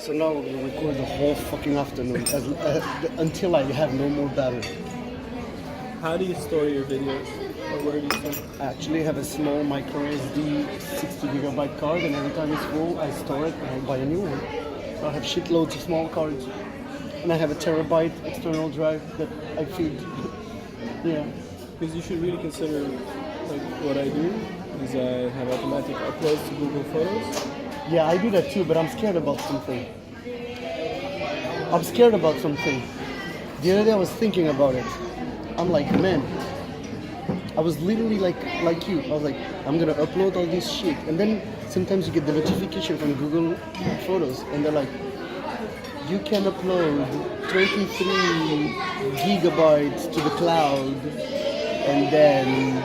So now we're gonna record the whole fucking afternoon until I have no more battery. How do you store your videos? Or where do you store? I actually have a small micro SD 60 gigabyte card, and every time it's full, I store it and I buy a new one. So I have shitloads of small cards, and I have a terabyte external drive that I feed. Yeah. Because you should really consider, like what I do is I have automatic uploads to Google Photos. Yeah, I do that too, but I'm scared about something. The other day I was thinking about it. I'm like, man, I was literally like you. I was like, I'm gonna upload all this shit, and then sometimes you get the notification from Google Photos, and they're like, you can upload 23 gigabytes to the cloud, and then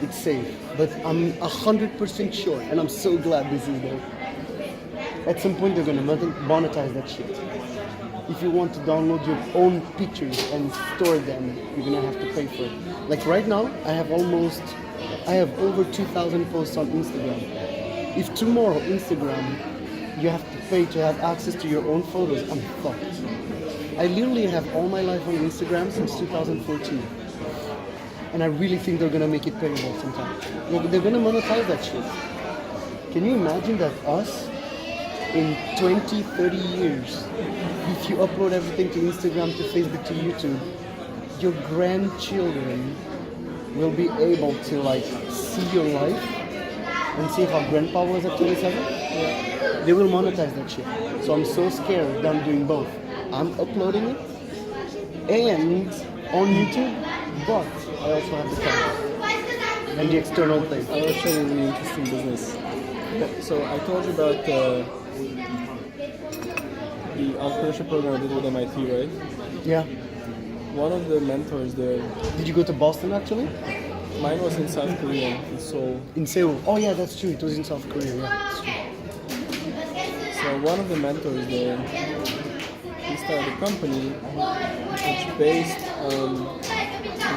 it's safe. But I'm 100% sure, and I'm so glad this is there. At some point, they're gonna monetize that shit. If you want to download your own pictures and store them, you're gonna have to pay for it. Like right now, I have over 2,000 posts on Instagram. If tomorrow Instagram, you have to pay to have access to your own photos, I'm fucked. I literally have all my life on Instagram since 2014. And I really think they're gonna make it payable sometime. They're gonna monetize that shit. Can you imagine that us, in 20, 30 years, if you upload everything to Instagram, to Facebook, to YouTube, your grandchildren will be able to like see your life and see how grandpa was at 27? Yeah. They will monetize that shit. So I'm so scared that I'm doing both. I'm uploading it and on YouTube, but I also have the camera and the external thing. I will show you a really interesting business. So I told you about the entrepreneurship program I did with MIT, right? Yeah. One of the mentors there. Did you go to Boston actually? Mine was in South Korea, in Seoul. In Seoul. Oh yeah, that's true. It was in South Korea. Yeah, that's true. So one of the mentors there, he started a company which based on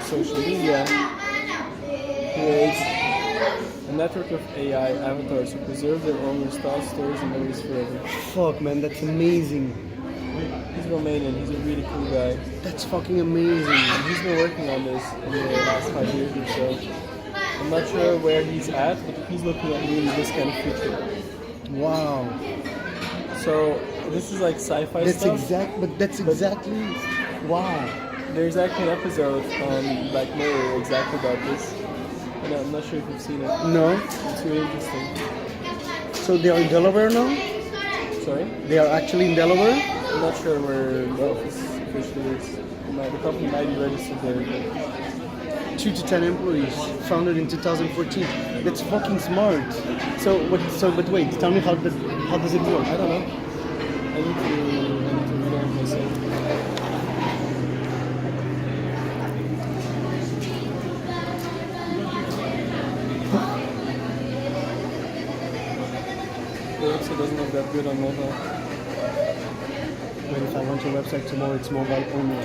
social media creates a network of AI avatars who preserve their owners' thoughts, stories, and memories forever. Fuck, man, that's amazing. He's Romanian. He's a really cool guy. That's fucking amazing. He's been working on this in the last 5 years or so. I'm not sure where he's at, but he's looking at really this kind of future. Wow. So this is like sci-fi stuff. That's exactly. Wow. There's actually an episode on Black Mirror exactly about this. And I'm not sure if you've seen it. No. It's really interesting. So they are in Delaware now? Sorry? They are actually in Delaware? I'm not sure where the office officially is. The company might be registered there. 2 to 10 employees, founded in 2014. That's fucking smart. But wait, tell me how does it work? I don't know. I need to read it myself. The website doesn't look that good on mobile. But if I want your website tomorrow, it's mobile only.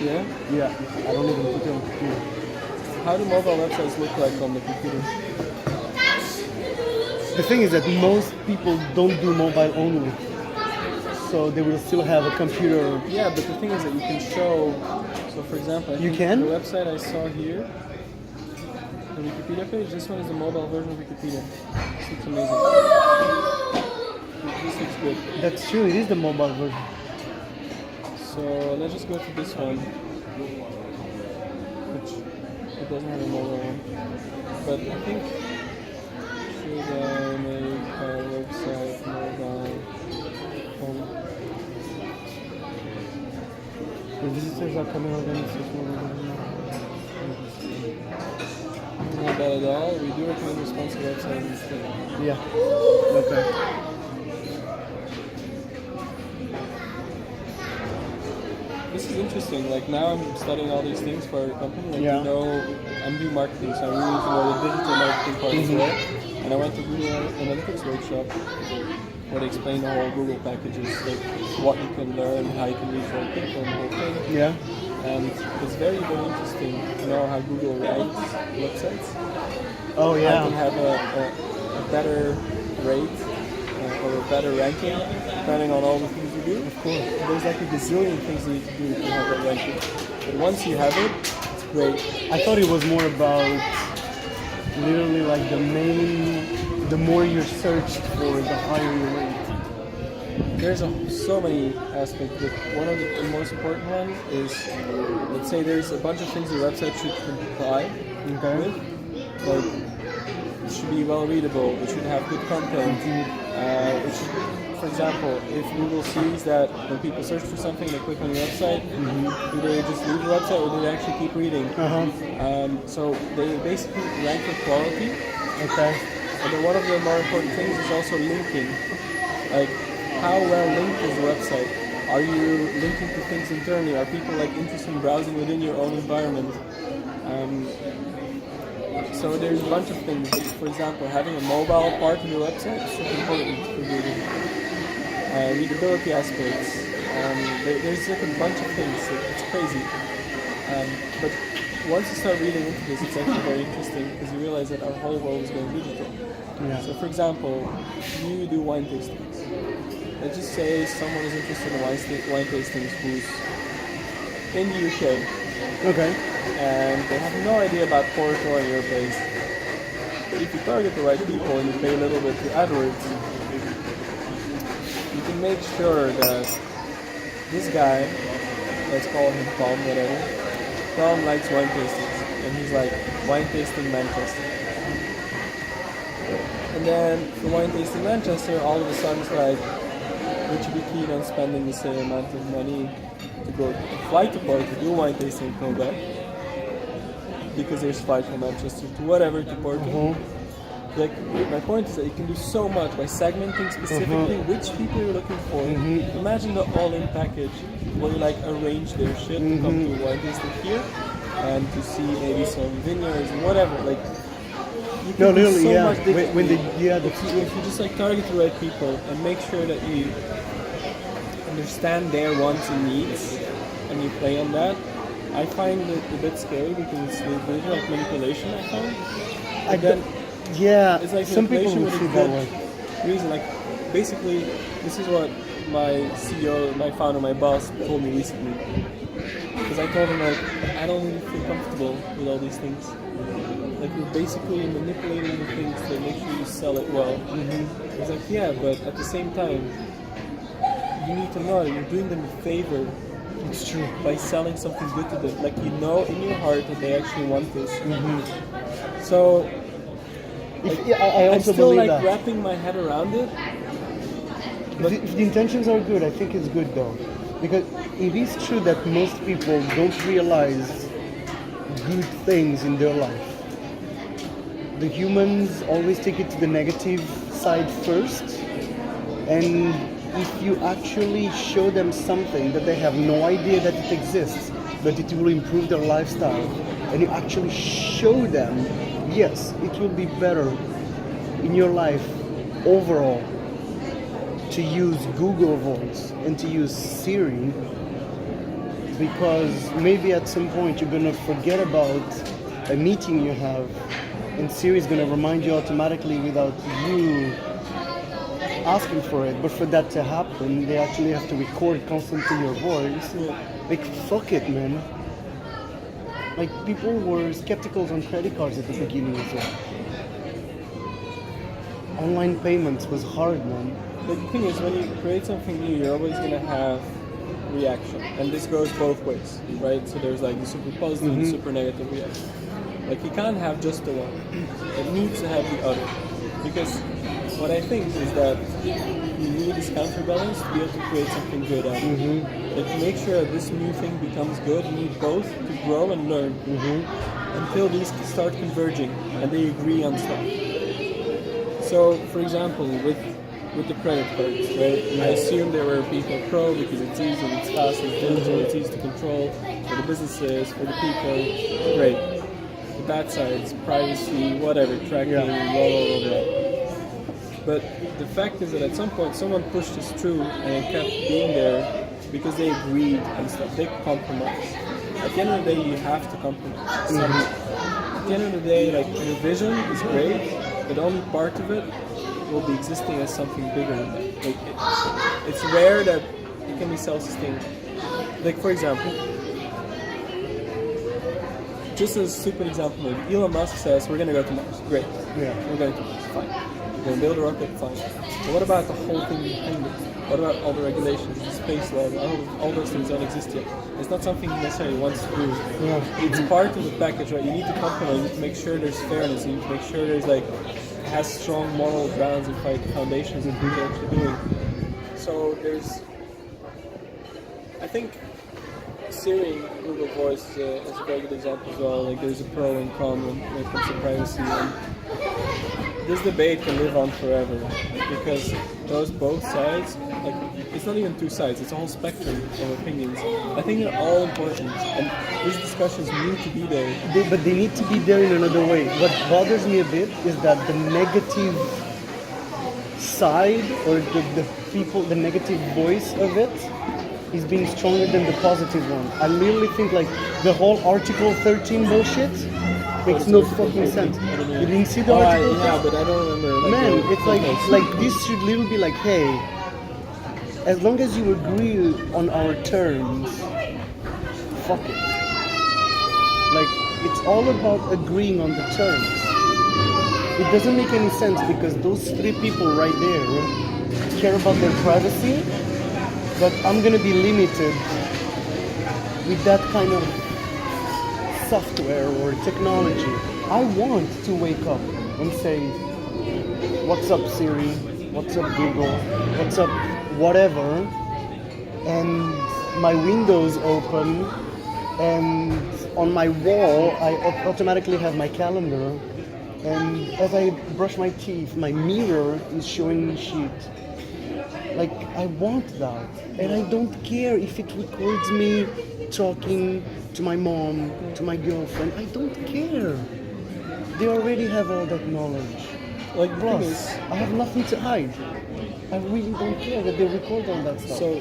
Yeah? Yeah, I don't even put it on the computer. How do mobile websites look like on the computer? The thing is that most people don't do mobile only. So they will still have a computer. Yeah, but the thing is that you can show. So for example, I think the website I saw here, the Wikipedia page, this one is the mobile version of Wikipedia. This looks amazing. This looks good. That's true, it is the mobile version. So let's just go to this one, which it doesn't have a mobile one. But I think, should I make our website mobile only? The visitors are coming organized. Not bad at all. We do recommend responsive websites instead. Yeah. Okay. This is interesting. Like now I'm studying all these things for our company. Like Yeah. I'm doing marketing, so I really need to know the digital marketing part as well. And I went to Google Analytics workshop where they explain the whole Google packages, like what you can learn, how you can reach more people, and the whole thing. Yeah. And it's very, very interesting to know how Google ranks websites. Oh yeah. I can have a better rate or a better ranking, depending on all the things you do. Of course. There's like a gazillion things you need to do to have that ranking. But once you have it, it's great. I thought it was more about literally like the more you're searched for, the higher you rate. There's so many aspects, but one of the most important one is, let's say there's a bunch of things your website should comply with. Like, it should be well readable, it should have good content. It should, for example, if Google sees that when people search for something, they click on your website, do they just leave the website or do they actually keep reading? So they basically rank for quality. Okay. And then one of the more important things is also linking. Like, how well linked is the website? Are you linking to things internally? Are people like interested in browsing within your own environment? So there's a bunch of things. For example, having a mobile part of your website is super important for Google. Readability aspects. There's like a bunch of things. It's crazy. But once you start reading into this, it's actually very interesting because you realize that our whole world is going digital. Yeah. So for example, you do wine tastings. Let's just say someone is interested in wine tastings who's in the UK. Okay. And they have no idea about Porto or your place. But if you target the right people and you pay a little bit to AdWords, you can make sure that this guy, let's call him Tom, whatever, Tom likes wine tastings. And he's like, wine tasting Manchester. And then for wine tasting Manchester, all of a sudden it's like, would you be keen on spending the same amount of money to go fly to Porto, do wine tasting and come back? Because there's flight from Manchester to whatever to Porto. Like, my point is that you can do so much by segmenting specifically which people you're looking for. Imagine the all-in package where you like arrange their shit to come to wine tasting here and to see maybe some vineyards and whatever. Like, you can do so much differently if you just like target the right people and make sure that you understand their wants and needs and you play on that. I find it a bit scary because it's there's like manipulation. I find. It's like some people manipulation would with see a that good way. reason. Like, basically, this is what my CEO, my founder, my boss told me recently. Because I told him like, I don't really feel comfortable with all these things. Like, you're basically manipulating the things to make sure you sell it well. It's like, yeah, but at the same time, you need to know that you're doing them a favor. It's true. By selling something good to them. Like, you know in your heart that they actually want this. So, like, I also I'm still believe like that. wrapping my head around it. But If the intentions are good, I think it's good though. Because it is true that most people don't realize good things in their life. The humans always take it to the negative side first, and if you actually show them something that they have no idea that it exists, but it will improve their lifestyle, and you actually show them, yes, it will be better in your life overall to use Google Voice and to use Siri, because maybe at some point you're gonna forget about a meeting you have, and Siri is gonna remind you automatically without you asking for it. But for that to happen, they actually have to record constantly your voice. Like, fuck it, man. Like, people were skeptical on credit cards at the beginning as well. Online payments was hard, man. the thing is, when you create something new, you're always going to have reaction. And this goes both ways, right? So there's like the super positive and the super negative reaction. Like, you can't have just the one. It needs to have the other. Because what I think is that you need this counterbalance to be able to create something good out of it. Like, to make sure that this new thing becomes good, you need both to grow and learn until these start converging and they agree on stuff. So, for example, with the credit cards, right? I assume there were people pro because it's easy, it's fast, it's digital, it's easy to control for the businesses, for the people. Great. The bad sides, privacy, whatever, tracking, blah, blah, blah, blah. But the fact is that at some point someone pushed this through and it kept being there because they agreed and stuff. They compromised. At the end of the day, you have to compromise. At the end of the day, like, your vision is great, but only part of it will be existing as something bigger than that. Like it's rare that it can be self-sustaining. Like for example, just a stupid example, maybe Elon Musk says we're gonna go to Mars. Great. Yeah. We're going to Mars. Fine. We're gonna build a rocket. Fine. But what about the whole thing behind it? What about all the regulations, the space law? All those things don't exist yet. It's not something he necessarily wants to do. Yeah. It's part of the package, right? You need to compromise. You need to make sure there's fairness. You need to make sure there's like has strong moral grounds and foundations of what you're actually doing. So there's, I think, Siri and Google Voice is a very good example as well. Like there's a pro and con when it comes to privacy. And this debate can live on forever because those both sides, like it's not even two sides, it's a whole spectrum of opinions. I think they're all important and these discussions need to be there. But they need to be there in another way. What bothers me a bit is that the negative side or the negative voice of it is being stronger than the positive one. I literally think like the whole Article 13 bullshit makes no fucking sense. You didn't see the article? Yeah, but I don't remember. Like, Man, it's like this should literally be like, hey, as long as you agree on our terms, fuck it. Like, it's all about agreeing on the terms. It doesn't make any sense because those three people right there care about their privacy, but I'm gonna be limited with that kind of software or technology. I want to wake up and say, what's up Siri, what's up Google, what's up whatever, and my window's open, and on my wall I automatically have my calendar, and as I brush my teeth, my mirror is showing me shit. Like, I want that, and I don't care if it records me talking to my mom, to my girlfriend. I don't care. They already have all that knowledge. Like, plus, I have nothing to hide. I really don't care that they record all that stuff. So,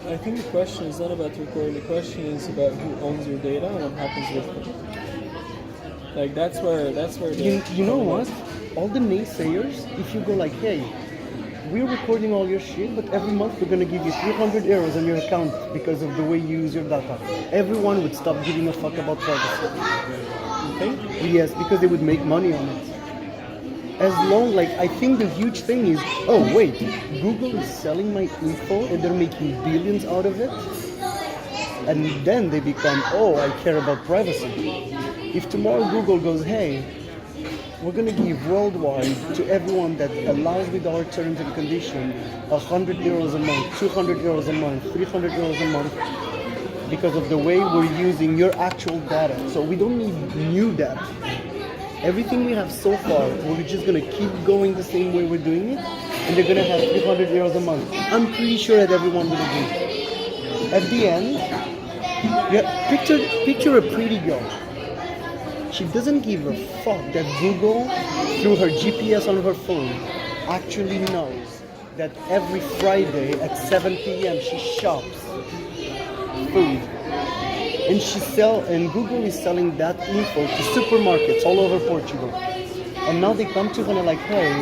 I think the question is not about recording. The question is about who owns your data and what happens with it. Like, that's where you know what? All the naysayers, if you go like, hey, we're recording all your shit, but every month we're gonna give you 300 euros on your account because of the way you use your data. Everyone would stop giving a fuck about privacy. You think? Yes, because they would make money on it. As long, like, I think the huge thing is, oh wait, Google is selling my info and they're making billions out of it? And then they become, oh, I care about privacy. If tomorrow Google goes, hey, we're going to give worldwide to everyone that allows with our terms and conditions 100 euros a month, 200 euros a month, 300 euros a month because of the way we're using your actual data. So we don't need new data. Everything we have so far, we're just going to keep going the same way we're doing it, and they're going to have 300 euros a month. I'm pretty sure that everyone will agree. At the end, yeah, picture a pretty girl. She doesn't give a fuck that Google, through her GPS on her phone, actually knows that every Friday at 7 p.m. she shops food. And Google is selling that info to supermarkets all over Portugal. And now they come to her and are like, hey,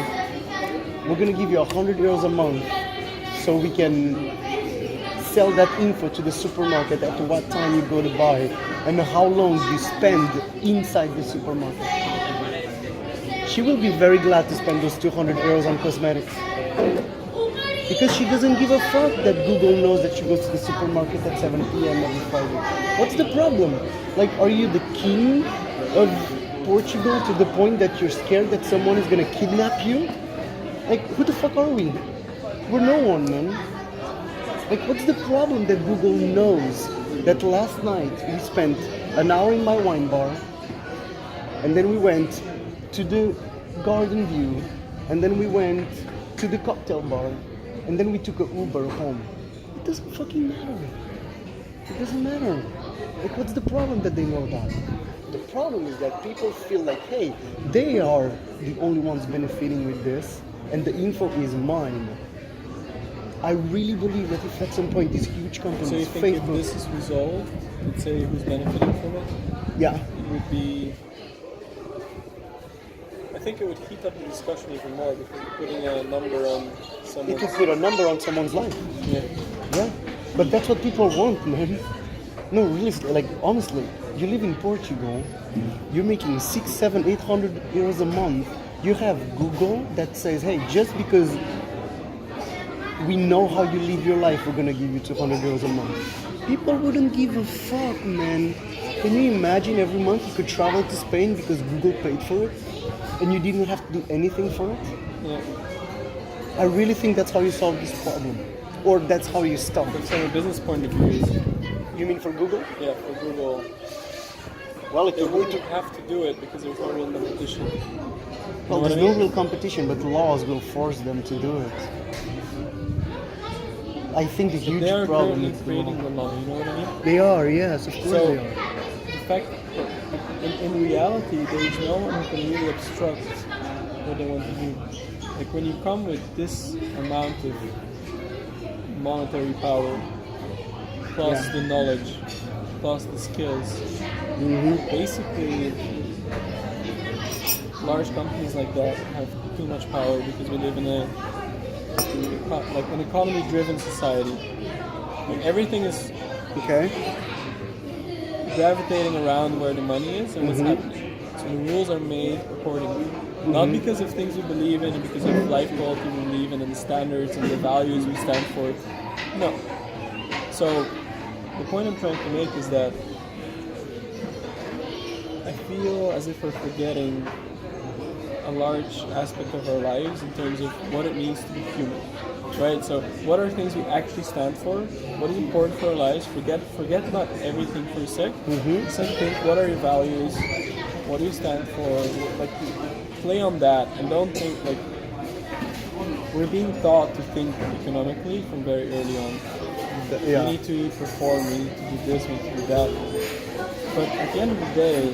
we're gonna give you 100 euros a month so we can sell that info to the supermarket at what time you go to buy and how long you spend inside the supermarket. She will be very glad to spend those 200 euros on cosmetics. Because she doesn't give a fuck that Google knows that she goes to the supermarket at 7 p.m. every Friday. What's the problem? Like, are you the king of Portugal to the point that you're scared that someone is gonna kidnap you? Like, who the fuck are we? We're no one, man. Like, what's the problem that Google knows that last night we spent an hour in my wine bar, and then we went to the garden view, and then we went to the cocktail bar, and then we took an Uber home. It doesn't fucking matter. It doesn't matter. Like, what's the problem that they know that? The problem is that people feel like, hey, they are the only ones benefiting with this, and the info is mine. I really believe that if at some point these huge companies, so you think Facebook, if this is resolved, let's say who's benefiting from it? yeah, It would be. I think it would heat up the discussion even more because you're putting a number on You someone's... could put a number on someone's life. Yeah. Yeah, but that's what people want, man. No, really, like honestly, you live in Portugal, you're making 6, 7, 800 euros a month. You have Google that says, hey, just because we know how you live your life, we're gonna give you 200 euros a month. People wouldn't give a fuck, man. Can you imagine every month you could travel to Spain because Google paid for it, and you didn't have to do anything for it? Yeah. I really think that's how you solve this problem, or that's how you start. But from a business point of view, You mean for Google? yeah, for Google, Well, they wouldn't have to do it because there's no real competition. You know well, what there's I no mean? real competition, but laws will force them to do it. I think the huge They are problem currently is the creating law. the law, you know what I mean? They are, yes, of course So, they are. the fact that in reality, there is no one who can really obstruct what they want to do. Like when you come with this amount of monetary power, plus Yeah. the knowledge, plus the skills, basically large companies like that have too much power because we live in an economy-driven society. Like everything is Okay. gravitating around where the money is and what's happening. So the rules are made accordingly. Not because of things we believe in and because of life quality we believe in and the standards and the values we stand for. No. So the point I'm trying to make is that I feel as if we're forgetting a large aspect of our lives in terms of what it means to be human. Right? So what are things we actually stand for? What is important for our lives? Forget about everything for a sec. Instead think what are your values? What do you stand for? Like play on that and don't think like we're being taught to think economically from very early on. We Yeah. need to perform, we need to do this, we need to do that. But at the end of the day,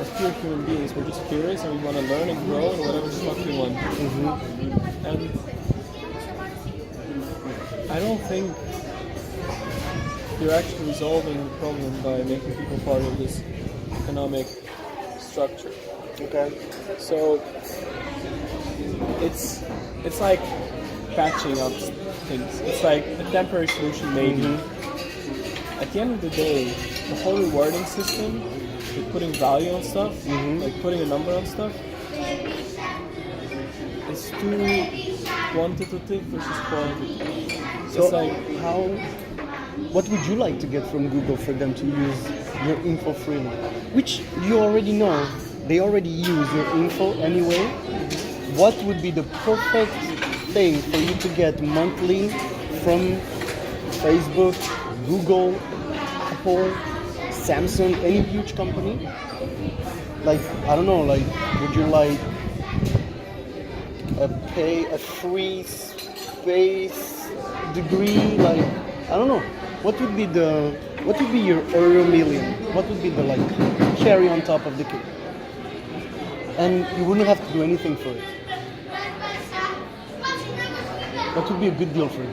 as pure human beings, we're just curious and we want to learn and grow and whatever the fuck we want. And I don't think you're actually resolving the problem by making people part of this economic structure. Okay. So it's like patching up things. It's like a temporary solution maybe. At the end of the day, the whole rewarding system, with putting value on stuff, like putting a number on stuff, is too quantitative versus qualitative. So It's like what would you like to get from Google for them to use your info freely? Which you already know, they already use your info anyway. What would be the perfect thing for you to get monthly from Facebook, Google, Apple, Samsung, any huge company? Like, I don't know, like, would you like pay a free space degree? Like, I don't know. What would be your euro million? What would be the like cherry on top of the cake? And you wouldn't have to do anything for it. What would be a good deal for you?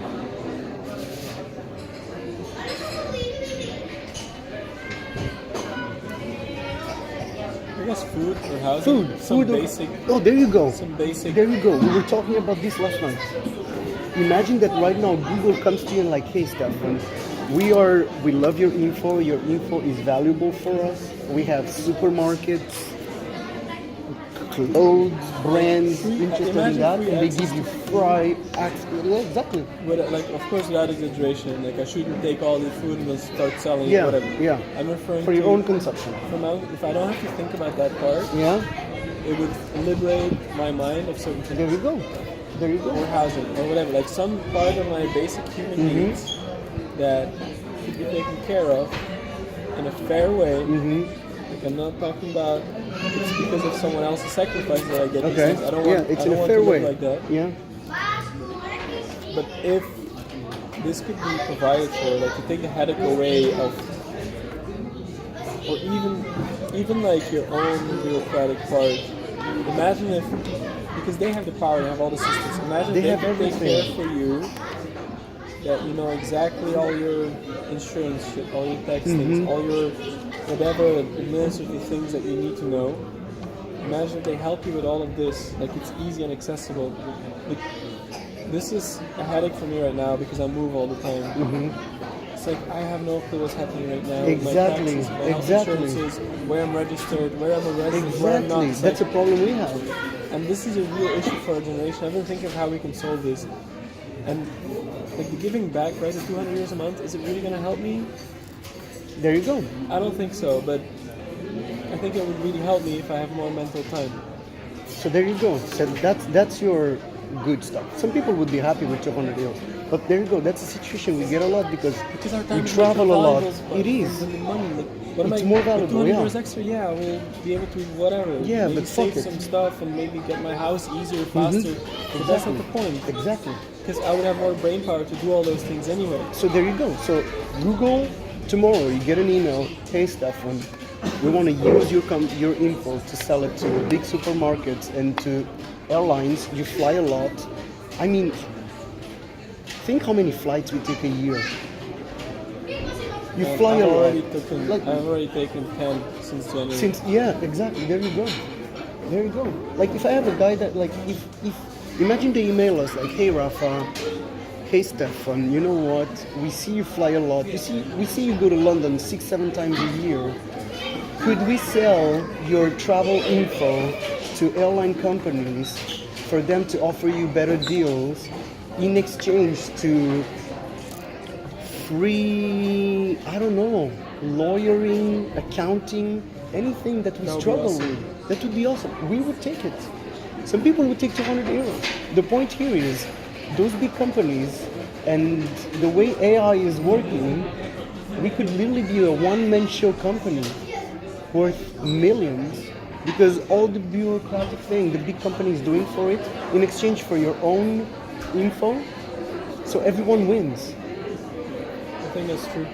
I guess food or housing. Food. Basic. Oh, there you go. Some basic. There you go. We were talking about this last night. Imagine that right now Google comes to you and like, hey Stefan, we love your info is valuable for us. We have supermarkets, clothes, brands interested in Imagine that, free and they access give you to free access. Yeah, exactly. But like, of course, without exaggeration. Like, I shouldn't take all the food and then start selling it, Yeah, whatever. yeah. I'm referring For to your own consumption. if I don't have to think about that part, Yeah, it would liberate my mind of certain things. there you go. There you Or go. housing, or whatever. Like some part of my basic human needs that should be taken care of in a fair way. Like, I'm not talking about it's because of someone else's sacrifice that I get these Okay. things. I don't Yeah, want, it's I in don't a want fair to live way. like that. Yeah. But if this could be provided for, like to take the headache away of, or even like your own bureaucratic part. Imagine if, because they have the power, they have all the systems. Imagine They they have can take everything. care for you, that you know exactly all your insurance shit, all your tax things, all your whatever administrative things that you need to know, imagine if they help you with all of this, like it's easy and accessible. Like, this is a headache for me right now because I move all the time. It's like I have no clue what's happening right now. Exactly, My taxes, my health exactly. insurances, where I'm registered, where I'm a resident, where I'm not. Exactly. It's That's a like- problem we have. and this is a real issue for our generation. I've been thinking of how we can solve this. And like the giving back, right, the 200 euros a month, is it really going to help me? There you go. I don't think so, but I think it would really help me if I have more mental time. So there you go. So that's your good stuff. Some people would be happy with 200 euros, but there you go. That's a situation we get a lot because Because our we time is travel a lot. valuable, It is. than the money. Like, what am It's I, more like, valuable, 200 yeah. euros extra, yeah, I will be able to whatever. Yeah, maybe but fuck save it. some stuff and maybe get my house easier, faster. But that's not the point. Exactly. Because I would have more brain power to do all those things anyway. So there you go. So Google tomorrow, you get an email. Hey Stefan, we want to use your info to sell it to big supermarkets and to airlines. You fly a lot. I mean, think how many flights we take a year. You fly a lot. I've already taken 10 since January. Yeah, exactly. There you go. There you go. Like if I have a guy that like if imagine they email us like, hey Rafa, hey Stefan, you know what? We see you fly a lot. We see you go to London 6-7 times a year. Could we sell your travel info to airline companies for them to offer you better deals in exchange to free, I don't know, lawyering, accounting, anything that we That would be struggle awesome. with? That would be awesome. We would take it. Some people would take 200 euros. The point here is those big companies and the way AI is working, we could literally be a one-man show company worth millions because all the bureaucratic thing the big company is doing for it in exchange for your own info, so everyone wins. I think that's true.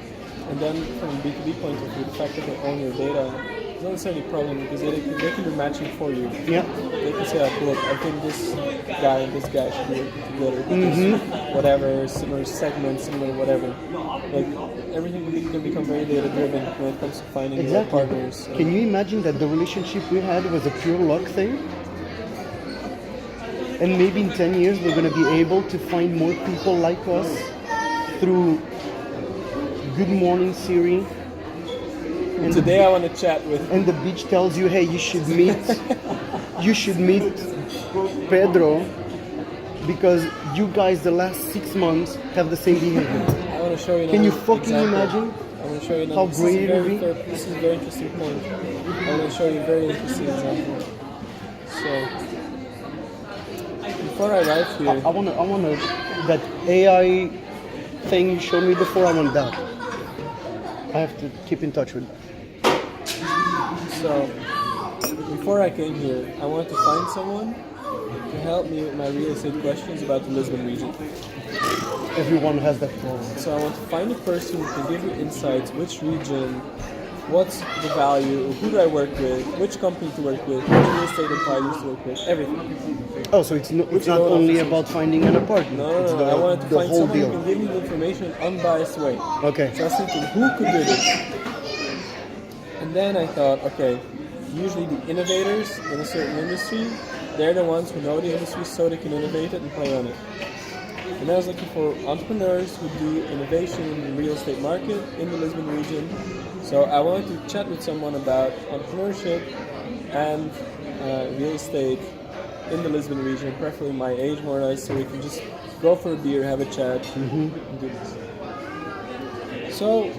And then from a B2B point of view, the fact that they own your data is not necessarily a problem because they can do matching for you. Yeah. They can say, like, look, I think this guy and this guy should be working together because whatever, similar segments, similar whatever. Like, everything can become very data-driven when it comes to finding the right Exactly. partners. Can you imagine that the relationship we had was a pure luck thing? And maybe in 10 years we're going to be able to find more people like us through Good Morning Siri. And Today I want to chat with and the beach tells you, hey, you should meet Pedro because you guys the last 6 months have the same behavior. I want to show you. Can you another fucking example. imagine I want to show you how another- great it would be? This is a very interesting point. I want to show you a very interesting example. So, before I arrived here, I wanna that AI thing you showed me before. I want that. I have to keep in touch with that. so before I came here, I wanted to find someone to help me with my real estate questions about the Lisbon region. Everyone has that problem. So I want to find a person who can give me insights, which region, what's the value, who do I work with, which company to work with, which real estate advisors to work with, everything. Oh, so it's not only about finding an apartment. No, It's I wanted to the find whole someone who deal. can give me the information in an unbiased way. Okay. So I was thinking, who could do this? And then I thought, okay, usually the innovators in a certain industry, they're the ones who know the industry so they can innovate it and play on it. And I was looking for entrepreneurs who do innovation in the real estate market in the Lisbon region. So I wanted to chat with someone about entrepreneurship and real estate in the Lisbon region, preferably my age more or less, so we can just go for a beer, have a chat, and do this. So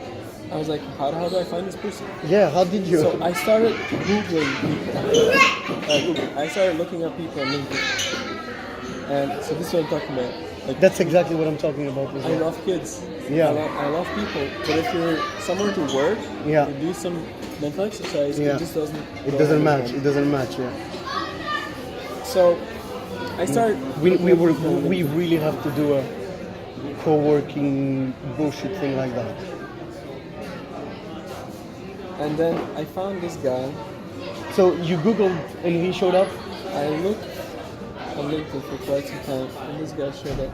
I was like, how do I find this person? Yeah, how did you? So I started Googling people. I started looking up people on LinkedIn. And so this is what I'm talking about. Like, That's exactly what I'm talking about as I well. love kids. Yeah. I love people. But if you're somewhere to work, Yeah. to do some mental exercise, Yeah. it just doesn't It go doesn't hand in match. hand. It doesn't match. Yeah. So I started We looking up people. really have to do a co-working bullshit thing like that. And then I found this guy. So you Googled and he showed up. I looked on LinkedIn for quite some time, and this guy showed up.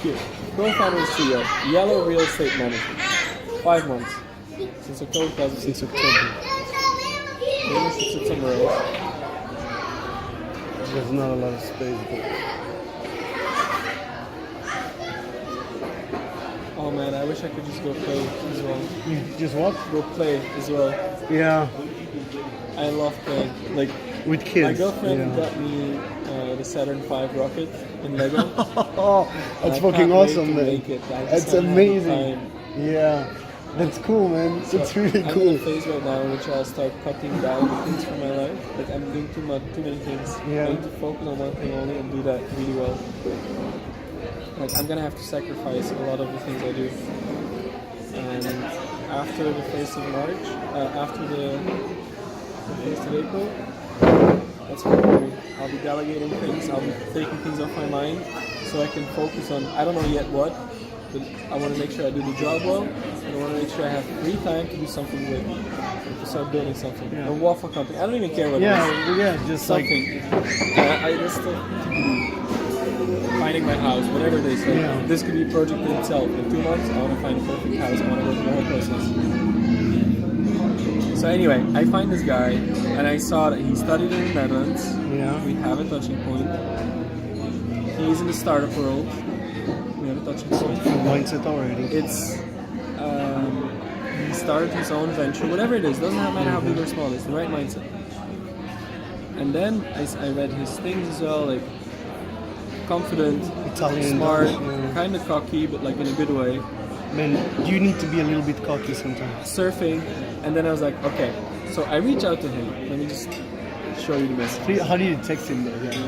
Here, co-founder and CEO, Yellow Real Estate Management. 5 months. Since October 2006. Since October. Maybe I should sit somewhere else. There's not a lot of space, but Oh man, I wish I could just go play as well. you just what? Go play as well. Yeah, I love playing. Like, with kids. my girlfriend yeah. got me the Saturn V rocket in Lego. Oh, And that's I fucking can't wait awesome, to man. make it. I just That's haven't had the amazing. time. Yeah, that's cool, man. So That's really I'm cool. in a phase right now in which I'll start cutting down the things from my life. Like I'm doing too many things. Yeah. I need to focus on one thing only and do that really well. Like I'm gonna have to sacrifice a lot of the things I do. And after the 1st of March, after the 1st of April, that's what I'll do. I'll be delegating things. I'll be taking things off my mind so I can focus on. I don't know yet what. But I want to make sure I do the job well, and I want to make sure I have free time to do something with, to start building something. Yeah. A waffle company. I don't even care what it is. Yeah, just like Something. There's still to do. Finding my house, whatever it is. Like, Yeah. This could be a project in itself. In 2 months, I want to find a perfect house. I want to go through the whole process. So anyway, I find this guy, and I saw that he studied in the Netherlands. Yeah. We have a touching point. He's in the startup world. We have a touching point. mindset already. It's he started his own venture, whatever it is, doesn't matter how big or small, it's the right mindset. And then I read his things as well, like confident, Italian, smart, yeah. kind of cocky, but like in a good way. Man, you need to be a little bit cocky sometimes. Surfing, and then I was like, okay. So I reach out to him. Let me just show you the message. How did you text him though? Yeah.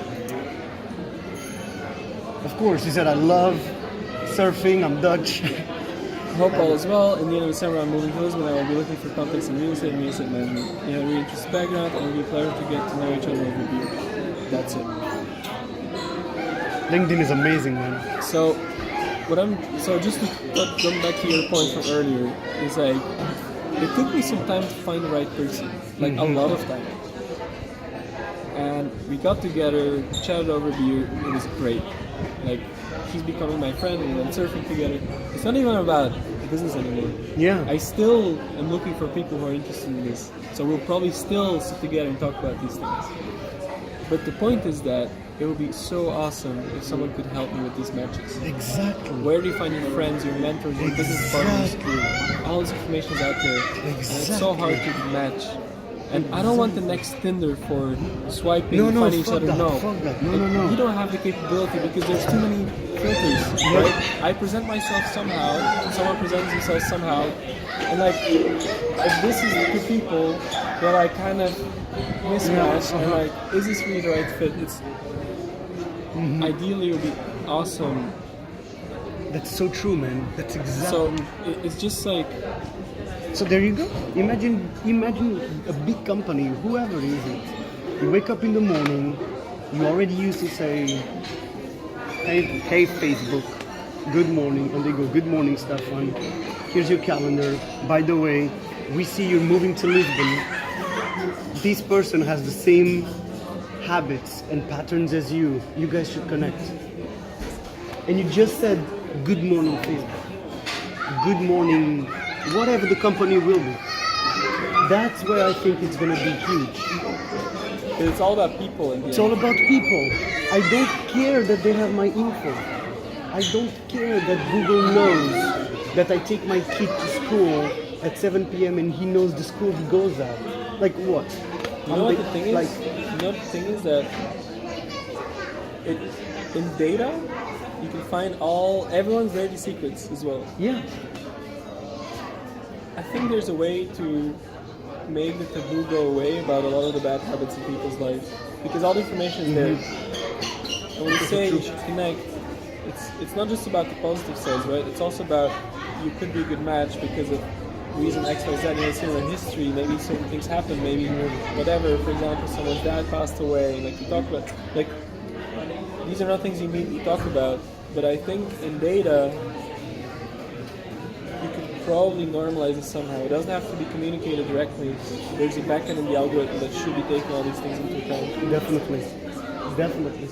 Of course, he said, I love surfing, I'm Dutch. Hope all is well. In the end of December, I'm moving to Lisbon. I will be looking for contacts in real estate and real estate management. You have a really interesting background, and it will be a pleasure to get to know each other over beer. That's it. LinkedIn is amazing, man. So just to come back to your point from earlier, is like it took me some time to find the right person, like a lot of time. And we got together, chatted over beer. It was great. Like he's becoming my friend. We went surfing together. It's not even about business anymore. Yeah. I still am looking for people who are interested in this. So we'll probably still sit together and talk about these things. But the point is that it would be so awesome if someone could help me with these matches. Exactly. Where do you find your friends, your mentors, your business partners? All this information is out there. And it's so hard to match. And I don't want the next Tinder for swiping and finding each fuck other. that, No. fuck that. No. You don't have the capability because there's too many filters, right? I present myself somehow, someone presents themselves somehow, and like, if this is the people that I kind of mismatch, and like, is this really the right fit? It's ideally it would be awesome. That's so true, man. That's exactly. So it's just like, So there you go. Imagine a big company, whoever is it. You wake up in the morning, you already used to say, hey Facebook, good morning, and they go, good morning Stefan, here's your calendar. By the way, we see you're moving to Lisbon. This person has the same habits and patterns as you. You guys should connect. And you just said, good morning Facebook, good morning, whatever the company will be. That's where I think it's going to be huge. it's all about people in the It's end. all about people. I don't care that they have my info. I don't care that Google knows that I take my kid to school at 7 p.m. and he knows the school he goes at. Like what? You know what the thing is? Like, You know what the thing is that in data you can find everyone's dirty secrets as well. yeah. I think there's a way to make the taboo go away about a lot of the bad habits in people's lives because all the information is there. And when you say you should connect, it's not just about the positive sides, right? It's also about you could be a good match because of reason X, Y, Z, and it's in history, maybe certain things happen, maybe whatever, for example, someone's dad passed away, like you talk about, like, these are not things you immediately talk about, but I think in data, you could probably normalize it somehow. It doesn't have to be communicated directly. There's a backend in the algorithm that should be taking all these things into account. Definitely.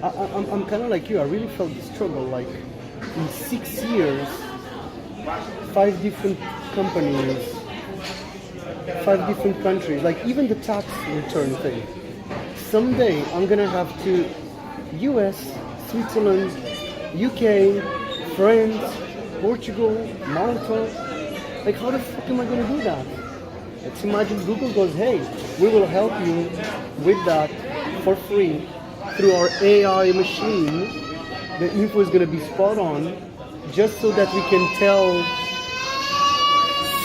I'm kind of like you. I really felt the struggle. Like in 6 years, 5 different companies, 5 different countries, like even the tax return thing. Someday I'm gonna have to US, Switzerland, UK, France, Portugal, Malta. Like how the fuck am I gonna do that? Let's imagine Google goes, hey, we will help you with that for free through our AI machine. The info is gonna be spot on, just so that we can tell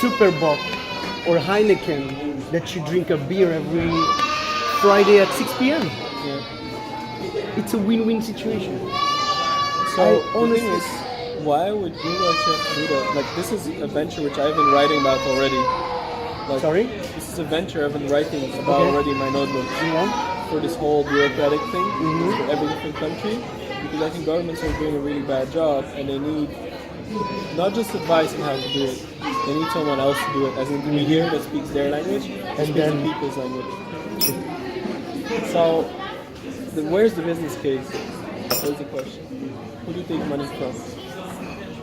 Superboc or Heineken that you drink a beer every Friday at 6 p.m. Yeah. It's a win-win situation. So I the honestly, thing is, why would Google actually have to do that? Like this is a venture which I've been writing about already. Like, sorry? This is a venture I've been writing about Okay. already in my notebook Yeah. for this whole bureaucratic thing Mhm. for every different country, because I think governments are doing a really bad job and they need not just advice on how to do it, they need someone else to do it as an intermediary that speaks their language and speaks then- the people's language. So, where's the business case? That's the question. Who do you take money from?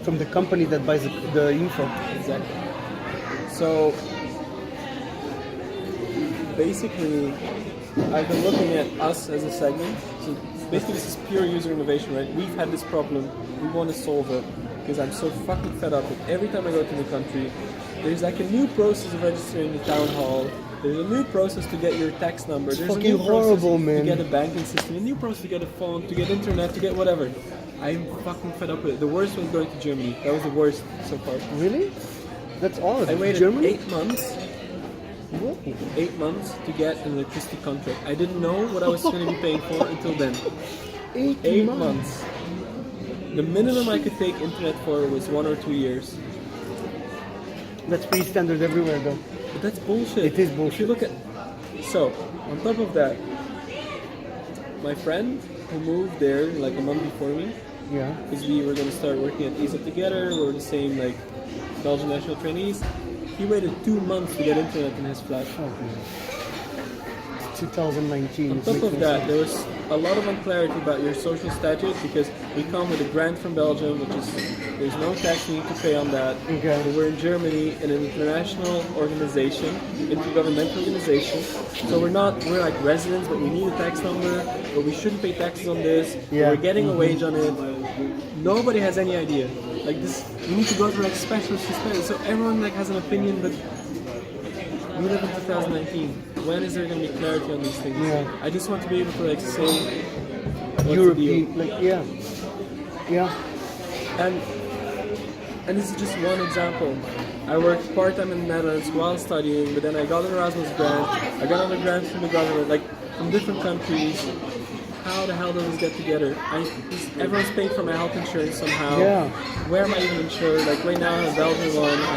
From the company that buys the info. Exactly. So, basically, I've been looking at us as a segment. So basically, this is pure user innovation, right? We've had this problem. We want to solve it because I'm so fucking fed up with every time I go to the country, there's like a new process of registering the town hall. There's a new process to get your tax number. There's a fucking new process horrible, man. to get a banking system. A new process to get a phone, to get internet, to get whatever. I'm fucking fed up with it. The worst was going to Germany. That was the worst so far. Really? That's all of I it. waited Germany? 8 months. Whoa. 8 months to get an electricity contract. I didn't know what I was going to be paying for until then. 8 months. The minimum I could take internet for was 1 or 2 years. That's pretty standard everywhere, though. But that's bullshit. It is If bullshit. you look at, so on top of that, my friend who moved there like a month before me, Yeah. because we were going to start working at ESA together, we were the same like Belgian national trainees. He waited 2 months to get internet in his flat. Oh, man. It's 2019. On It top makes of no that, sense. there was a lot of unclarity about your social status because we come with a grant from Belgium, which is there's no tax we need to pay on that. Okay. But we're in Germany in an international organization, intergovernmental organization. So we're like residents, but we need a tax number, but we shouldn't pay taxes on this. But Yeah. we're getting a wage on it. Nobody has any idea. Like this, we need to go through like specialist to specialist. So everyone like has an opinion, but we live in 2019. When is there going to be clarity on these things? Yeah. I just want to be able to like say what's the European, deal. like, yeah. Yeah. And this is just one example. I worked part-time in the Netherlands while studying, but then I got an Erasmus grant. I got other grants from the government, like from different countries. How the hell does this get together? Everyone's paying for my health insurance somehow. Yeah. Where am I even insured? Like right now I'm a Belgian one. I